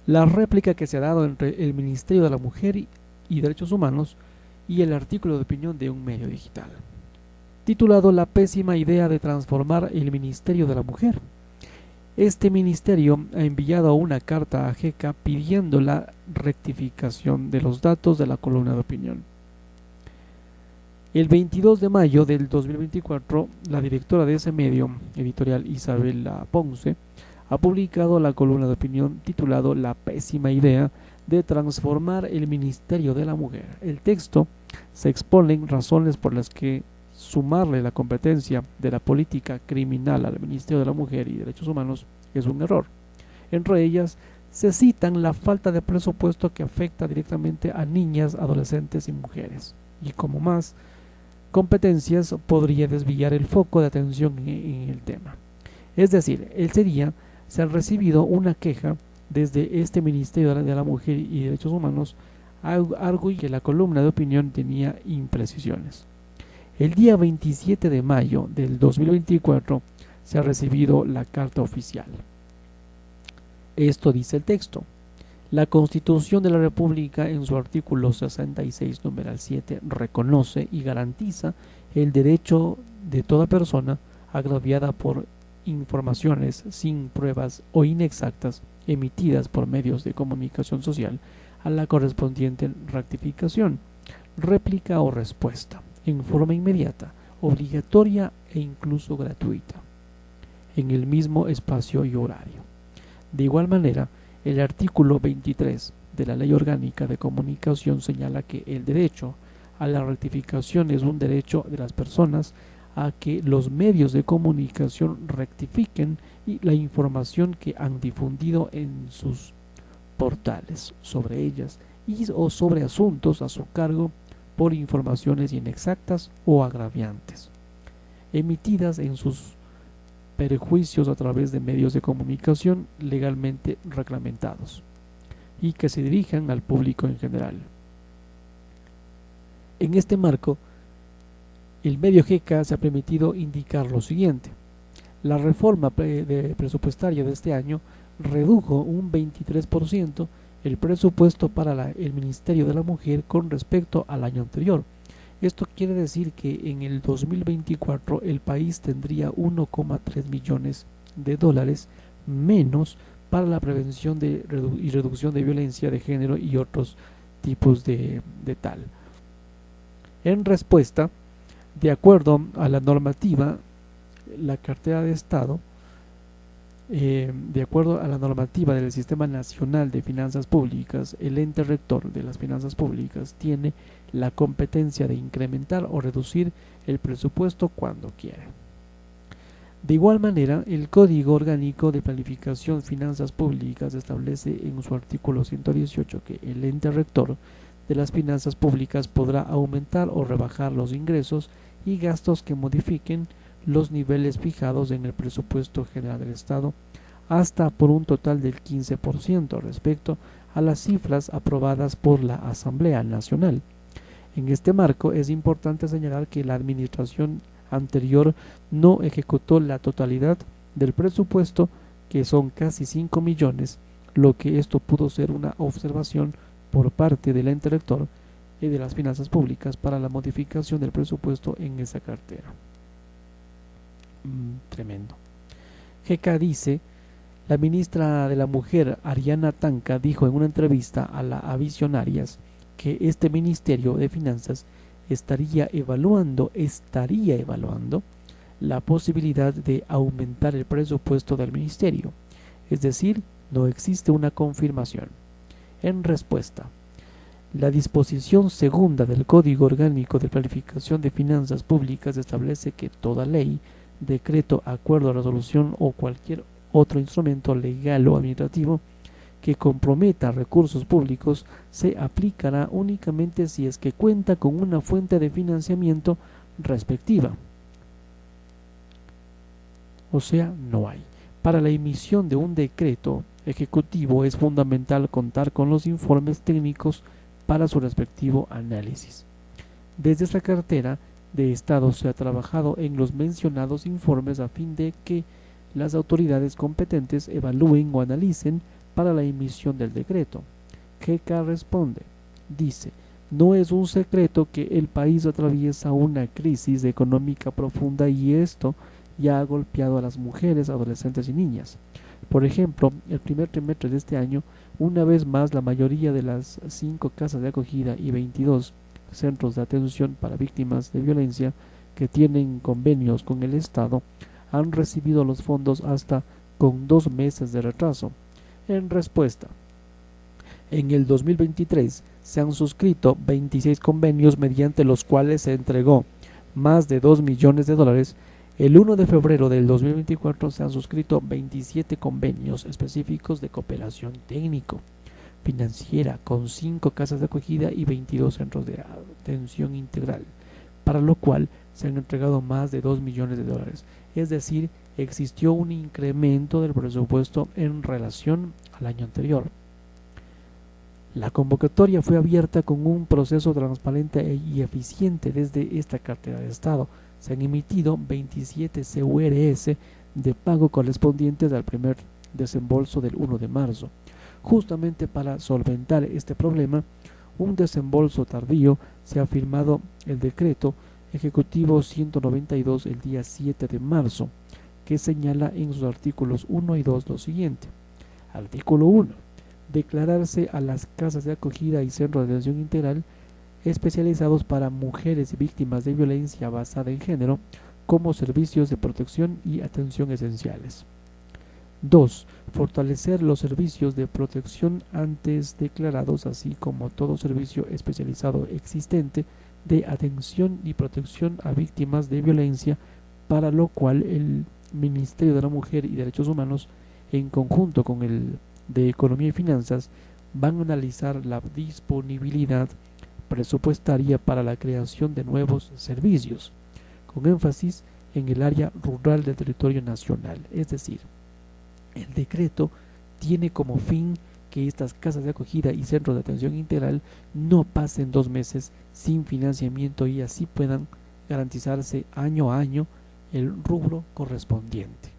la réplica que se ha dado entre el Ministerio de la Mujer y Derechos Humanos y el artículo de opinión de un medio digital, titulado La pésima idea de transformar el Ministerio de la Mujer. Este ministerio ha enviado una carta a JECA pidiendo la rectificación de los datos de la columna de opinión. El 22 de mayo del 2024, la directora de ese medio editorial, Isabela Ponce, ha publicado la columna de opinión titulado La pésima idea de transformar el Ministerio de la Mujer. El texto se exponen razones por las que sumarle la competencia de la política criminal al Ministerio de la Mujer y Derechos Humanos es un error. Entre ellas se citan la falta de presupuesto que afecta directamente a niñas, adolescentes y mujeres, y como más competencias podría desviar el foco de atención en el tema. Es decir, ese día se ha recibido una queja desde este Ministerio de la Mujer y Derechos Humanos, arguye que la columna de opinión tenía imprecisiones. El día 27 de mayo del 2024 se ha recibido la carta oficial. Esto dice el texto: la Constitución de la República, en su artículo 66, numeral 7, reconoce y garantiza el derecho de toda persona agraviada por informaciones sin pruebas o inexactas emitidas por medios de comunicación social a la correspondiente rectificación, réplica o respuesta, en forma inmediata, obligatoria e incluso gratuita, en el mismo espacio y horario. De igual manera, el artículo 23 de la Ley Orgánica de Comunicación señala que el derecho a la rectificación es un derecho de las personas a que los medios de comunicación rectifiquen la información que han difundido en sus portales sobre ellas o sobre asuntos a su cargo por informaciones inexactas o agraviantes, emitidas en sus perjuicios a través de medios de comunicación legalmente reglamentados y que se dirijan al público en general. En este marco, el medio JECA se ha permitido indicar lo siguiente: la reforma presupuestaria de este año redujo un 23% el presupuesto para el Ministerio de la Mujer con respecto al año anterior. Esto quiere decir que en el 2024 el país tendría 1,3 millones de dólares menos para la prevención y reducción de violencia de género y otros tipos de tal. En respuesta, de acuerdo a la normativa, la cartera de Estado, de acuerdo a la normativa del Sistema Nacional de Finanzas Públicas, el ente rector de las finanzas públicas tiene la competencia de incrementar o reducir el presupuesto cuando quiere. De igual manera, el Código Orgánico de Planificación Finanzas Públicas establece en su artículo 118 que el ente rector de las finanzas públicas podrá aumentar o rebajar los ingresos y gastos que modifiquen los niveles fijados en el presupuesto general del Estado hasta por un total del 15% respecto a las cifras aprobadas por la Asamblea Nacional. En este marco es importante señalar que la administración anterior no ejecutó la totalidad del presupuesto, que son casi 5 millones, lo que esto pudo ser una observación por parte del ente rector y de las finanzas públicas para la modificación del presupuesto en esa cartera. Tremendo. JECA dice: la ministra de la Mujer, Ariana Tanca, dijo en una entrevista a la Avisionarias que este Ministerio de Finanzas estaría evaluando la posibilidad de aumentar el presupuesto del ministerio, es decir, no existe una confirmación. En respuesta, la disposición segunda del Código Orgánico de Planificación de Finanzas Públicas establece que toda ley, decreto, acuerdo, resolución o cualquier otro instrumento legal o administrativo que comprometa recursos públicos se aplicará únicamente si es que cuenta con una fuente de financiamiento respectiva. O sea, no hay. Para la emisión de un decreto ejecutivo es fundamental contar con los informes técnicos para su respectivo análisis. Desde esta cartera de Estado se ha trabajado en los mencionados informes a fin de que las autoridades competentes evalúen o analicen para la emisión del decreto. Queca responde, dice, no es un secreto que el país atraviesa una crisis económica profunda y esto ya ha golpeado a las mujeres, adolescentes y niñas. Por ejemplo, el primer trimestre de este año, una vez más la mayoría de las 5 casas de acogida y 22 centros de atención para víctimas de violencia que tienen convenios con el Estado han recibido los fondos hasta con 2 meses de retraso. En respuesta, en el 2023 se han suscrito 26 convenios mediante los cuales se entregó más de 2 millones de dólares. El 1 de febrero del 2024 se han suscrito 27 convenios específicos de cooperación técnico financiera con 5 casas de acogida y 22 centros de atención integral, para lo cual se han entregado más de 2 millones de dólares. Es decir, existió un incremento del presupuesto en relación al año anterior. La convocatoria fue abierta con un proceso transparente y eficiente desde esta cartera de Estado. Se han emitido 27 CURS de pago correspondientes al primer desembolso del 1 de marzo. Justamente para solventar este problema, un desembolso tardío, se ha firmado el decreto ejecutivo 192 el día 7 de marzo, que señala en sus artículos 1 y 2 lo siguiente. Artículo 1. Declararse a las casas de acogida y centros de atención integral especializados para mujeres y víctimas de violencia basada en género como servicios de protección y atención esenciales. 2. Fortalecer los servicios de protección antes declarados, así como todo servicio especializado existente de atención y protección a víctimas de violencia, para lo cual el Ministerio de la Mujer y Derechos Humanos, en conjunto con el de Economía y Finanzas, van a analizar la disponibilidad presupuestaria para la creación de nuevos servicios, con énfasis en el área rural del territorio nacional. Es decir, el decreto tiene como fin que estas casas de acogida y centros de atención integral no pasen 2 meses sin financiamiento y así puedan garantizarse año a año el rubro correspondiente.